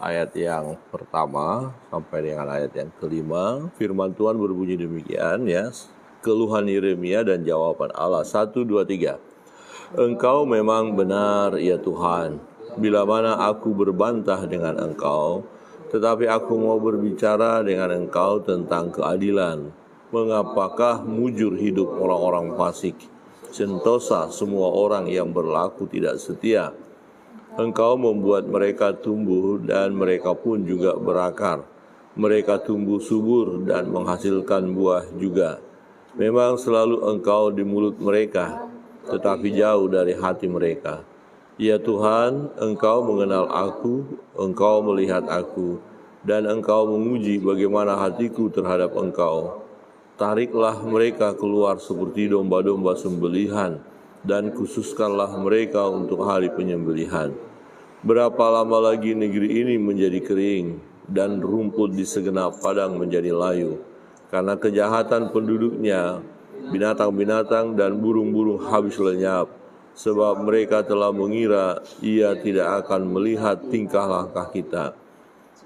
ayat yang pertama sampai dengan ayat yang kelima. Firman Tuhan berbunyi demikian ya. Keluhan Yeremia dan jawaban Allah. 1, 2, 3. Engkau memang benar ya Tuhan. Bila mana aku berbantah dengan Engkau, tetapi aku mau berbicara dengan Engkau tentang keadilan. Mengapakah mujur hidup orang-orang fasik, sentosa semua orang yang berlaku tidak setia? Engkau membuat mereka tumbuh dan mereka pun juga berakar. Mereka tumbuh subur dan menghasilkan buah juga. Memang selalu Engkau di mulut mereka, tetapi jauh dari hati mereka. Ya Tuhan, Engkau mengenal aku, Engkau melihat aku, dan Engkau menguji bagaimana hatiku terhadap Engkau. Tariklah mereka keluar seperti domba-domba sembelihan, dan khususkanlah mereka untuk hari penyembelihan. Berapa lama lagi negeri ini menjadi kering, dan rumput di segenap padang menjadi layu? Karena kejahatan penduduknya, binatang-binatang dan burung-burung habis lenyap. Sebab mereka telah mengira ia tidak akan melihat tingkah langkah kita.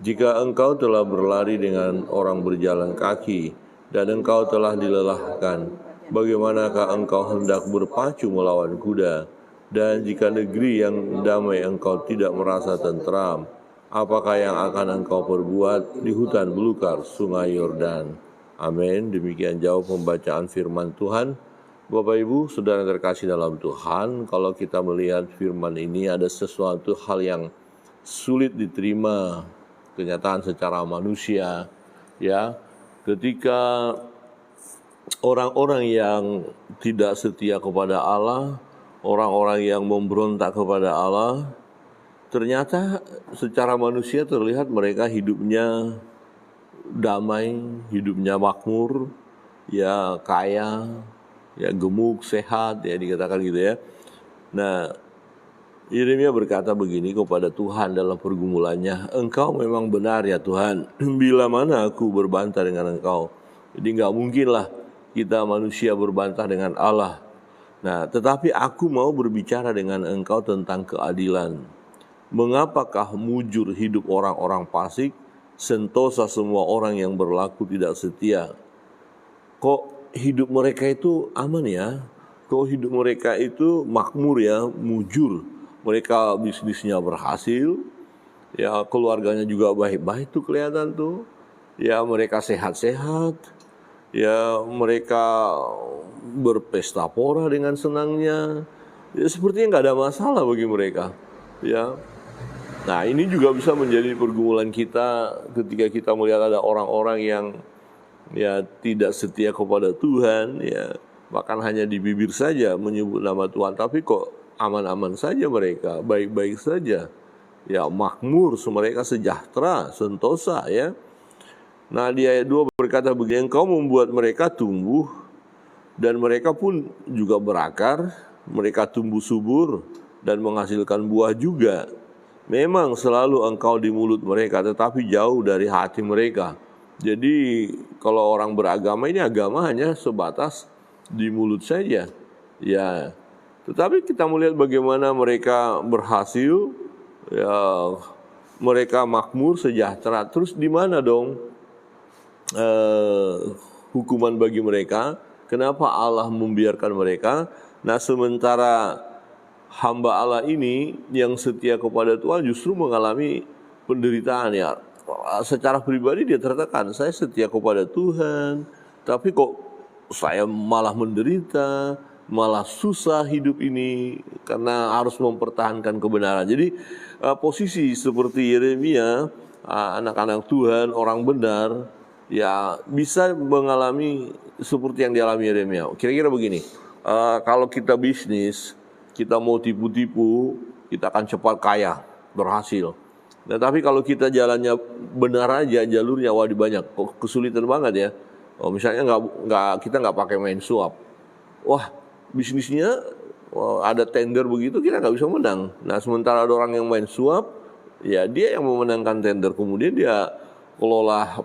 Jika engkau telah berlari dengan orang berjalan kaki, dan engkau telah dilelahkan, bagaimanakah engkau hendak berpacu melawan kuda? Dan jika negeri yang damai engkau tidak merasa tentram, apakah yang akan engkau perbuat di hutan belukar sungai Yordan? Amin. Demikian jauh pembacaan firman Tuhan. Bapak Ibu, saudara terkasih dalam Tuhan, kalau kita melihat firman ini ada sesuatu hal yang sulit diterima, kenyataan secara manusia, ya. Ketika orang-orang yang tidak setia kepada Allah, orang-orang yang memberontak kepada Allah, ternyata secara manusia terlihat mereka hidupnya damai, hidupnya makmur, ya kaya, ya gemuk, sehat, ya dikatakan gitu ya. Nah, Yeremia berkata begini kepada Tuhan dalam pergumulannya, Engkau memang benar ya Tuhan, bila mana aku berbantah dengan Engkau. Jadi nggak mungkinlah kita manusia berbantah dengan Allah. Nah, tetapi aku mau berbicara dengan Engkau tentang keadilan. Mengapakah mujur hidup orang-orang fasik, sentosa semua orang yang berlaku tidak setia? Kok hidup mereka itu aman ya? Kok hidup mereka itu makmur ya, mujur? Mereka bisnisnya berhasil, ya keluarganya juga baik-baik tuh kelihatan tuh. Ya mereka sehat-sehat, ya mereka berpesta pora dengan senangnya. Ya sepertinya nggak ada masalah bagi mereka. Ya. Nah ini juga bisa menjadi pergumulan kita ketika kita melihat ada orang-orang yang ya tidak setia kepada Tuhan, ya bahkan hanya di bibir saja menyebut nama Tuhan, tapi kok aman-aman saja mereka, baik-baik saja, ya makmur, mereka sejahtera, sentosa ya. Nah di ayat 2 berkata begini, Engkau membuat mereka tumbuh dan mereka pun juga berakar, mereka tumbuh subur dan menghasilkan buah juga. Memang selalu Engkau di mulut mereka, tetapi jauh dari hati mereka. Jadi kalau orang beragama ini agama hanya sebatas di mulut saja. Ya. Tetapi kita melihat bagaimana mereka berhasil, ya mereka makmur, sejahtera. Terus di mana dong hukuman bagi mereka? Kenapa Allah membiarkan mereka? Nah, sementara hamba Allah ini yang setia kepada Tuhan justru mengalami penderitaan ya. Secara pribadi dia tertekan, saya setia kepada Tuhan, tapi kok saya malah menderita, malah susah hidup ini karena harus mempertahankan kebenaran. Jadi posisi seperti Yeremia, anak-anak Tuhan, orang benar, ya bisa mengalami seperti yang dialami Yeremia. Kira-kira begini, kalau kita bisnis, kita mau tipu-tipu, kita akan cepat kaya, berhasil. Nah, tapi kalau kita jalannya benar aja, jalurnya wadi banyak, kesulitan banget ya. Misalnya kita nggak pakai main suap, wah bisnisnya ada tender begitu kita nggak bisa menang. Nah sementara ada orang yang main suap, ya dia yang memenangkan tender, kemudian dia kelola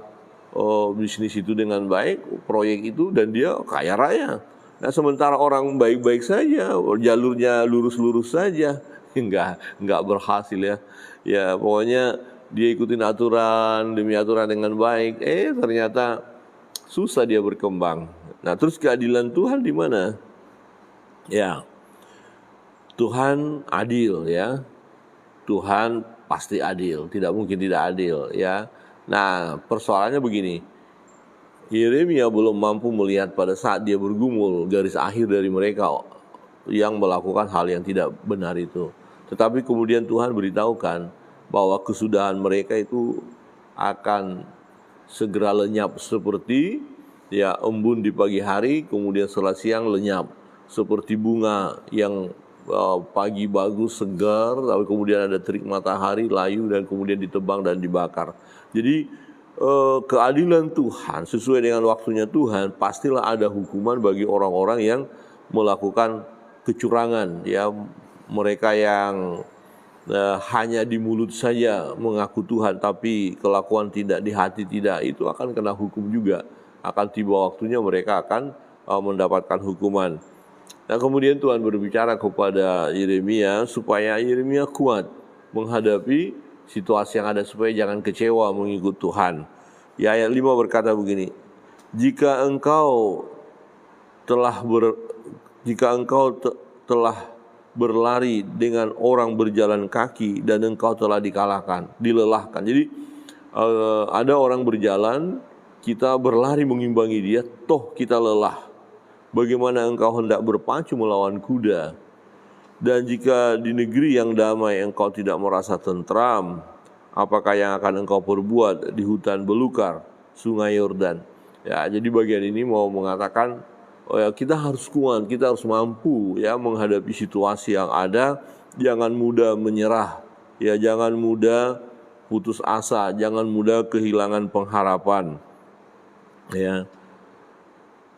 bisnis itu dengan baik, proyek itu, dan dia kaya raya. Nah sementara orang baik-baik saja, jalurnya lurus-lurus saja, nggak berhasil ya. Ya pokoknya dia ikutin aturan demi aturan dengan baik, ternyata susah dia berkembang. Nah, terus keadilan Tuhan di mana? Ya, Tuhan adil ya. Tuhan pasti adil, tidak mungkin tidak adil ya. Nah, persoalannya begini. Yeremia belum mampu melihat pada saat dia bergumul garis akhir dari mereka yang melakukan hal yang tidak benar itu. Tetapi kemudian Tuhan beritahukan bahwa kesudahan mereka itu akan segera lenyap seperti ya embun di pagi hari, kemudian setelah siang lenyap, seperti bunga yang pagi bagus segar, tapi kemudian ada terik matahari layu dan kemudian ditebang dan dibakar. Jadi keadilan Tuhan sesuai dengan waktunya Tuhan, pastilah ada hukuman bagi orang-orang yang melakukan kecurangan, ya, mereka yang hanya di mulut saja mengaku Tuhan tapi kelakuan tidak, di hati tidak, itu akan kena hukum juga. Akan tiba waktunya mereka akan mendapatkan hukuman. Nah, kemudian Tuhan berbicara kepada Yeremia supaya Yeremia kuat menghadapi situasi yang ada, supaya jangan kecewa mengikut Tuhan. Ya, ayat 5 berkata begini, jika engkau telah berlari dengan orang berjalan kaki dan engkau telah dilelahkan. Jadi ada orang berjalan, kita berlari mengimbangi dia, toh kita lelah. Bagaimana engkau hendak berpacu melawan kuda? Dan jika di negeri yang damai engkau tidak merasa tentram, apakah yang akan engkau perbuat di hutan belukar, sungai Yordan? Ya, jadi bagian ini mau mengatakan kita harus kuat, kita harus mampu ya menghadapi situasi yang ada. Jangan mudah menyerah, ya, jangan mudah putus asa, jangan mudah kehilangan pengharapan. Ya.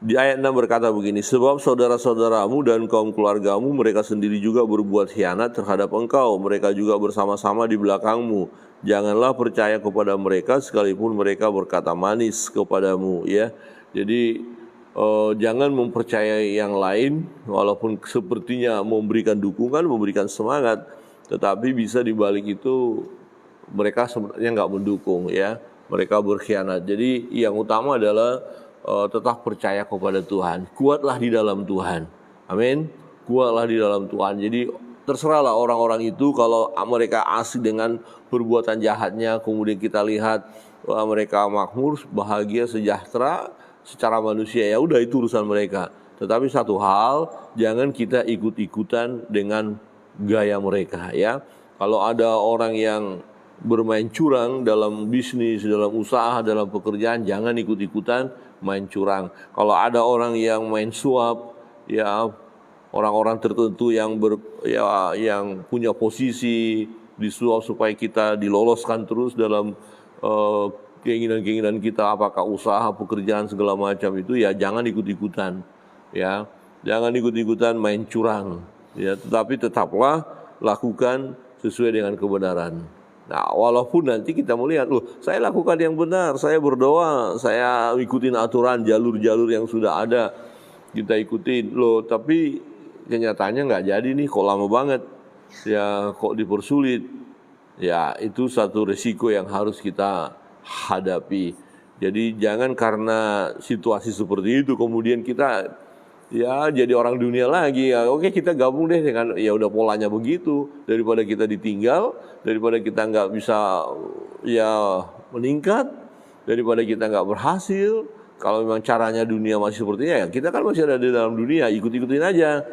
Di ayat 6 berkata begini, sebab saudara-saudaramu dan kaum keluargamu mereka sendiri juga berbuat khianat terhadap engkau, mereka juga bersama-sama di belakangmu. Janganlah percaya kepada mereka sekalipun mereka berkata manis kepadamu, ya. Jadi jangan mempercayai yang lain walaupun sepertinya memberikan dukungan, memberikan semangat, tetapi bisa dibalik itu mereka sebenarnya nggak mendukung, ya. Mereka berkhianat. Jadi yang utama adalah tetap percaya kepada Tuhan. Kuatlah di dalam Tuhan. Amin. Kuatlah di dalam Tuhan. Jadi terserahlah orang-orang itu, kalau mereka asik dengan perbuatan jahatnya, kemudian kita lihat mereka makmur, bahagia, sejahtera secara manusia, ya udah itu urusan mereka. Tetapi satu hal, jangan kita ikut-ikutan dengan gaya mereka, ya. Kalau ada orang yang bermain curang dalam bisnis, dalam usaha, dalam pekerjaan, jangan ikut-ikutan main curang. Kalau ada orang yang main suap, ya, orang-orang tertentu yang yang punya posisi disuap supaya kita diloloskan terus dalam keinginan-keinginan kita, apakah usaha, pekerjaan, segala macam itu, ya jangan ikut-ikutan, ya. Jangan ikut-ikutan main curang, ya, tetapi tetaplah lakukan sesuai dengan kebenaran. Nah, walaupun nanti kita melihat, loh, saya lakukan yang benar, saya berdoa, saya ikutin aturan jalur-jalur yang sudah ada, kita ikutin, loh, tapi kenyataannya nggak jadi nih, kok lama banget, ya, kok dipersulit, ya, itu satu resiko yang harus kita hadapi. Jadi jangan karena situasi seperti itu kemudian kita ya jadi orang dunia lagi, ya. Oke, kita gabung deh dengan, ya udah polanya begitu, daripada kita ditinggal, daripada kita nggak bisa ya meningkat, daripada kita nggak berhasil. Kalau memang caranya dunia masih sepertinya, ya kita kan masih ada di dalam dunia, ikut-ikutin aja.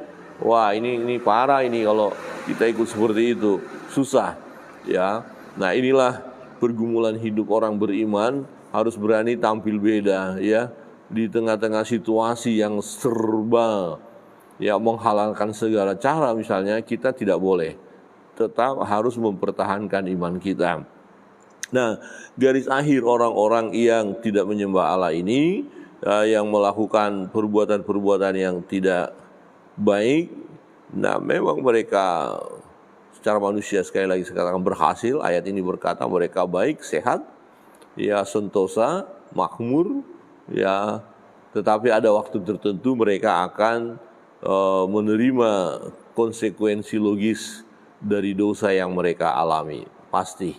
Wah, ini parah ini kalau kita ikut seperti itu, susah, ya. Nah, inilah pergumulan hidup orang beriman, harus berani tampil beda, ya. Di tengah-tengah situasi yang serba ya menghalalkan segala cara, misalnya, kita tidak boleh, tetap harus mempertahankan iman kita. Nah, garis akhir orang-orang yang tidak menyembah Allah ini, yang melakukan perbuatan-perbuatan yang tidak baik, nah memang mereka secara manusia, sekali lagi sekarang, berhasil. Ayat ini berkata mereka baik, sehat, ya, sentosa, makmur, ya, tetapi ada waktu tertentu mereka akan menerima konsekuensi logis dari dosa yang mereka alami, pasti,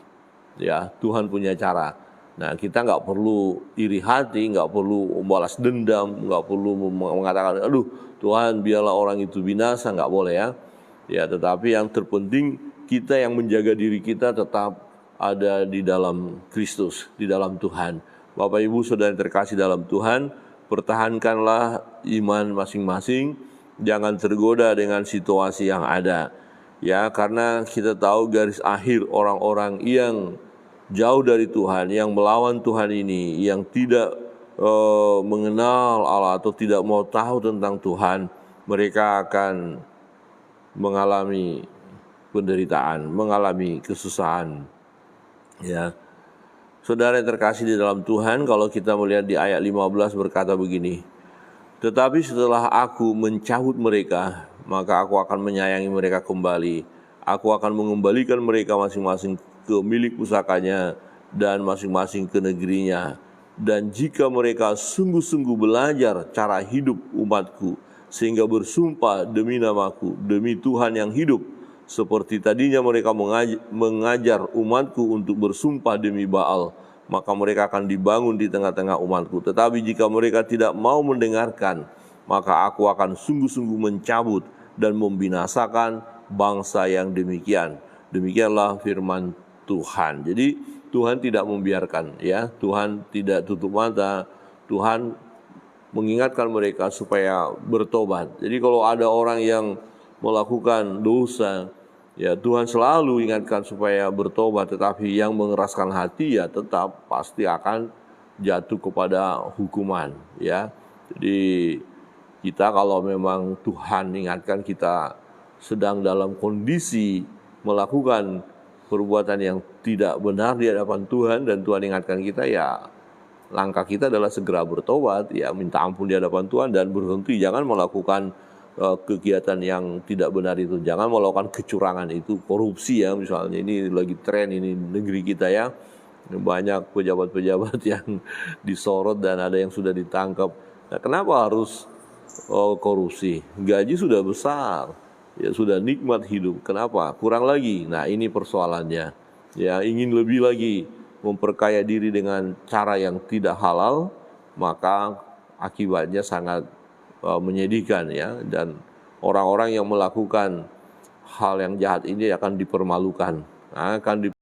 Ya, Tuhan punya cara. Nah, kita nggak perlu iri hati, nggak perlu membalas dendam, nggak perlu mengatakan, aduh Tuhan biarlah orang itu binasa, nggak boleh ya. Ya, tetapi yang terpenting kita yang menjaga diri kita tetap ada di dalam Kristus, di dalam Tuhan. Bapak Ibu Saudara yang terkasih dalam Tuhan, pertahankanlah iman masing-masing, jangan tergoda dengan situasi yang ada. Ya, karena kita tahu garis akhir orang-orang yang jauh dari Tuhan, yang melawan Tuhan ini, yang tidak mengenal Allah atau tidak mau tahu tentang Tuhan, mereka akan mengalami penderitaan, mengalami kesusahan. Ya, saudara yang terkasih di dalam Tuhan, kalau kita melihat di ayat 15 berkata begini, tetapi setelah aku mencabut mereka, maka aku akan menyayangi mereka kembali. Aku akan mengembalikan mereka masing-masing ke milik pusakanya dan masing-masing ke negerinya. Dan jika mereka sungguh-sungguh belajar cara hidup umatku, sehingga bersumpah demi namaku, demi Tuhan yang hidup, seperti tadinya mereka mengajar umatku untuk bersumpah demi Baal, maka mereka akan dibangun di tengah-tengah umatku. Tetapi jika mereka tidak mau mendengarkan, maka aku akan sungguh-sungguh mencabut dan membinasakan bangsa yang demikian. Demikianlah firman Tuhan. Jadi Tuhan tidak membiarkan, ya. Tuhan tidak tutup mata. Tuhan mengingatkan mereka supaya bertobat. Jadi kalau ada orang yang melakukan dosa, ya Tuhan selalu ingatkan supaya bertobat, tetapi yang mengeraskan hati ya tetap pasti akan jatuh kepada hukuman, ya. Jadi kita kalau memang Tuhan ingatkan kita sedang dalam kondisi melakukan perbuatan yang tidak benar di hadapan Tuhan dan Tuhan ingatkan kita, ya langkah kita adalah segera bertobat, ya minta ampun di hadapan Tuhan dan berhenti, jangan melakukan kegiatan yang tidak benar itu, jangan melakukan kecurangan itu, korupsi ya misalnya, ini lagi tren ini negeri kita ya, banyak pejabat-pejabat yang disorot dan ada yang sudah ditangkap. Nah, kenapa harus korupsi? Gaji sudah besar, ya sudah nikmat hidup, kenapa kurang lagi? Nah, ini persoalannya, ya ingin lebih lagi, memperkaya diri dengan cara yang tidak halal, maka akibatnya sangat menyedihkan ya, dan orang-orang yang melakukan hal yang jahat ini akan dipermalukan, akan